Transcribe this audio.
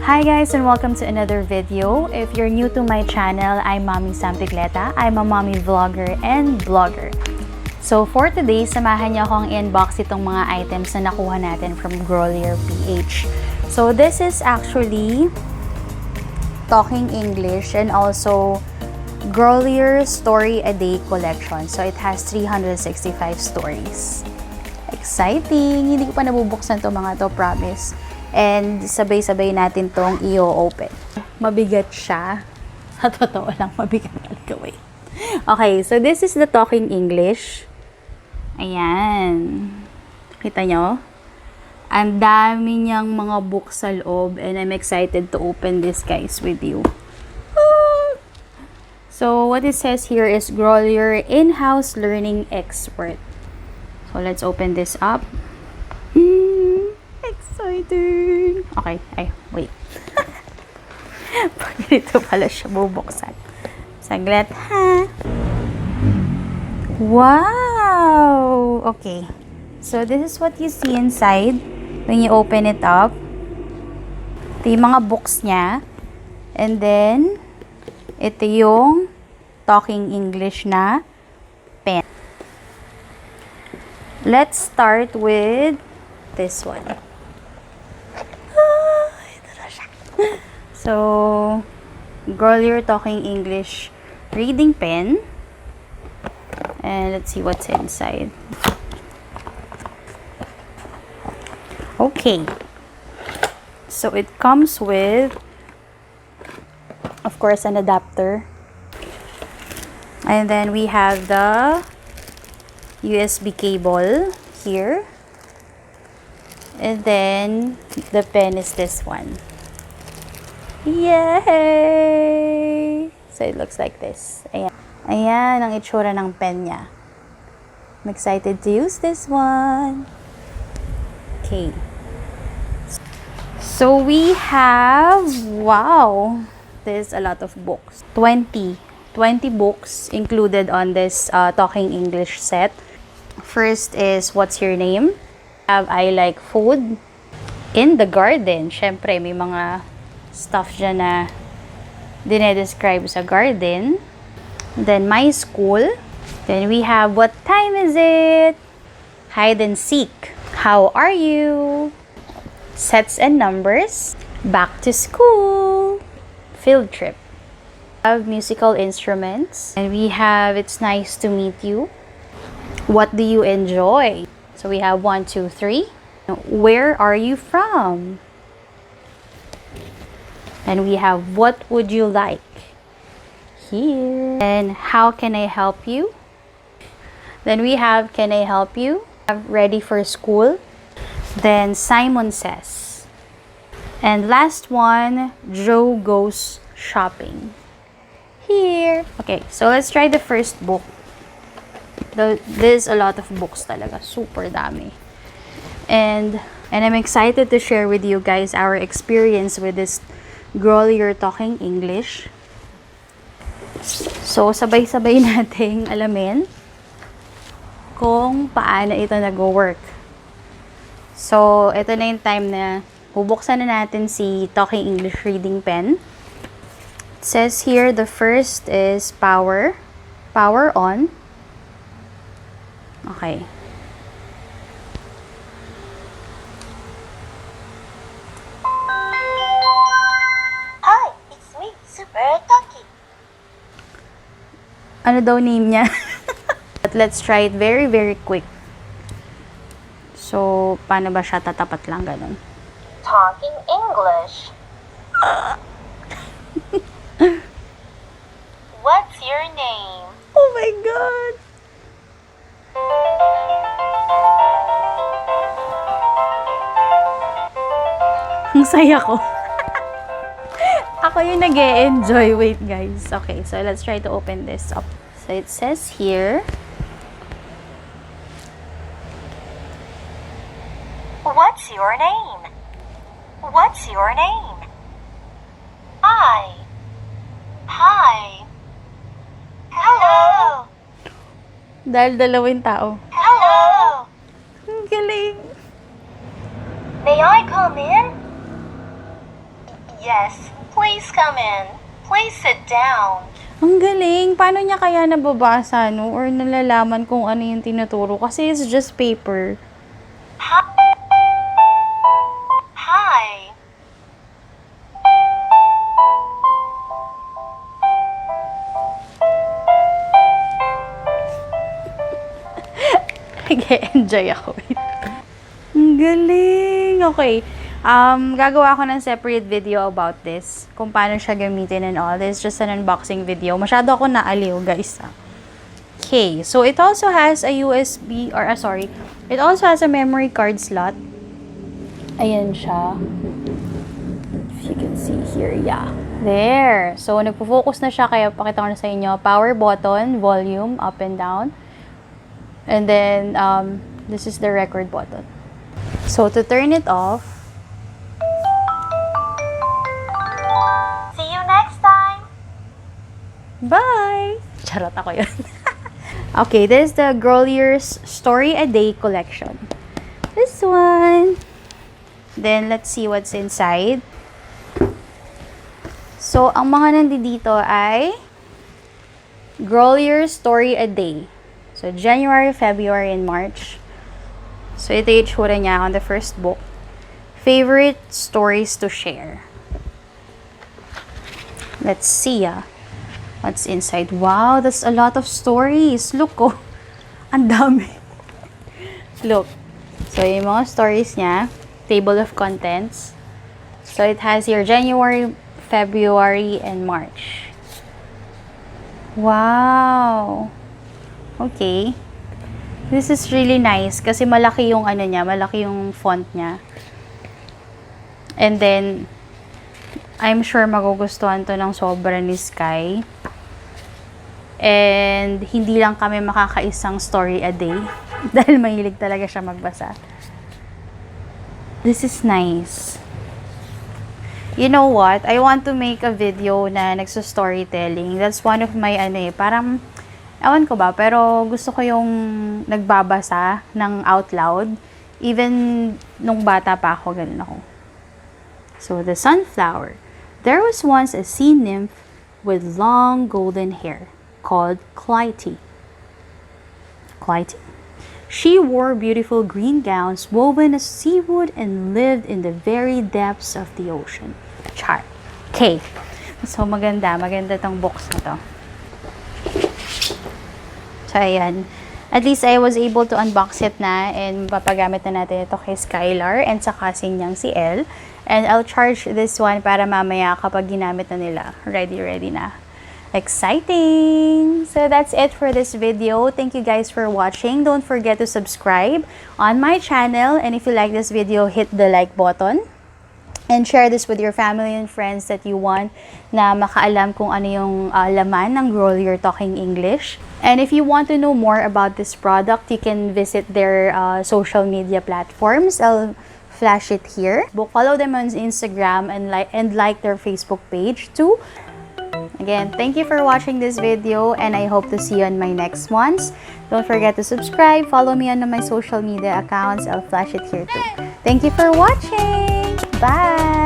Hi guys and welcome to another video. If you're new to my channel, I'm Mommy Sampigleta. I'm a mommy vlogger and blogger. So for today, samahan niyo akong i-unbox itong mga items na nakuha natin from Grolier PH. So this is actually Talking English and also Grolier Story a Day collection. So it has 365 stories. Exciting! Hindi ko pa nabubuksan to mga to, promise. And sabay-sabay natin tong i-open. Mabigat siya. Sa totoo lang, mabigat talaga. Wait. Okay, so this is the Talking English. Ayan. Kita nyo? Ang dami niyang mga books sa loob and I'm excited to open this guys with you. So what it says here is Grolier In-House Learning Expert. So let's open this up. Exciting! Okay, ay, wait. Pag ganito pala siya bubuksan. Saglit, ha? Wow! Okay. So, this is what you see inside when you open it up. Ito yung mga books niya. And then, ito yung Talking English na pen. Let's start with this one. So, Grolier Talking English reading pen. And let's see what's inside. Okay. So, it comes with, of course, an adapter. And then we have the USB cable here. And then, the pen is this one. Yay! So, it looks like this. Ayan. Ayan ang itsura ng pen niya. I'm excited to use this one. Okay. So, we have, wow, there's a lot of books. 20 books included on this Talking English set. First is, What's Your Name? I Like Food. In the Garden. Syempre, may mga stuff dyan na dinedescribe sa garden. Then, My School. Then, we have, What Time Is It? Hide and Seek. How Are You? Sets and Numbers. Back to School. Field Trip. We have Musical Instruments. And we have, It's Nice to Meet You. What Do You Enjoy? So, we have 1, 2, 3. Where Are You From? And we have, What Would You Like? Here. And How Can I Help You? Then we have, Can I Help You? Ready for School. Then Simon Says. And last one, Joe Goes Shopping. Here. Okay, so let's try the first book. There's a lot of books talaga. Super dami. And I'm excited to share with you guys our experience with this Grolier Talking English. So, sabay-sabay nating alamin kung paano ito nag-work. So, ito na yung time na bubuksan na natin si Talking English Reading Pen. It says here, the first is power. Power on. Okay. Ano daw name niya? But let's try it very, very quick. So, paano ba siya tatapat lang ganun? Talking English. What's your name? Oh my God! Ang saya ko. Ako yung nag-e-enjoy. Wait, guys. Okay, so let's try to open this up. So, it says here, What's your name? What's your name? Hi. Hi. Hello. dahil dalawang tao. Hello. Ang galing. May I come in? Yes, please come in. Please sit down. Ang galing! Paano niya kaya nababasa, no? Or nalalaman kung ano yung tinuturo? Kasi it's just paper. Hi. Hi. Nag-enjoy ako. Ang galing! Okay. Gagawa ako ng separate video about this. Kung paano siya gamitin and all. This is just an unboxing video. Masyado ako naaliw, guys. Okay. So, it also has a USB, or sorry. It also has a memory card slot. Ayan siya. If you can see here, yeah. There. So, nagpo-focus na siya. Kaya pakita ko na sa inyo. Power button, volume, up and down. And then, this is the record button. So, to turn it off, See you next time. bye! Charot ako yun. Okay, this is the Grolier's Story a Day collection. This one. Then, let's see what's inside. So, ang mga nandito ay Grolier's Story a Day. So, January, February, and March. So, ito yung itsura niya on the first book. Favorite stories to share. Let's see, what's inside. Wow, that's a lot of stories. Look, oh. Ang dami. Look. So, yung mga stories niya. Table of contents. So, it has here January, February, and March. Wow. Okay. This is really nice kasi malaki yung ano niya, malaki yung font niya. And then, I'm sure magugustuhan to ng sobra ni Sky. And, hindi lang kami makakaisang story a day. Dahil mahilig talaga siya magbasa. This is nice. You know what? I want to make a video na nagso-storytelling. That's one of my parang ewan ko ba, pero gusto ko yung nagbabasa ng out loud. Even nung bata pa ako, ganun ako. So, the sunflower. There was once a sea nymph with long golden hair called Clytie. Clytie? She wore beautiful green gowns woven of seawood and lived in the very depths of the ocean. Char. Okay. So, maganda. Maganda tong box na to. So, ayan. At least I was able to unbox it na and papagamit na natin ito kay Skylar and sa cousin niyang si Elle. And I'll charge this one para mamaya kapag ginamit na nila. Ready na. Exciting! So, that's it for this video. Thank you guys for watching. Don't forget to subscribe on my channel. And if you like this video, hit the like button. And share this with your family and friends that you want na makaalam kung ano yung laman ng Grolier Talking English. And if you want to know more about this product, you can visit their social media platforms. I'll flash it here. Follow them on Instagram and like their Facebook page too. Again, thank you for watching this video and I hope to see you on my next ones. Don't forget to subscribe. Follow me on my social media accounts. I'll flash it here too. Thank you for watching. Bye!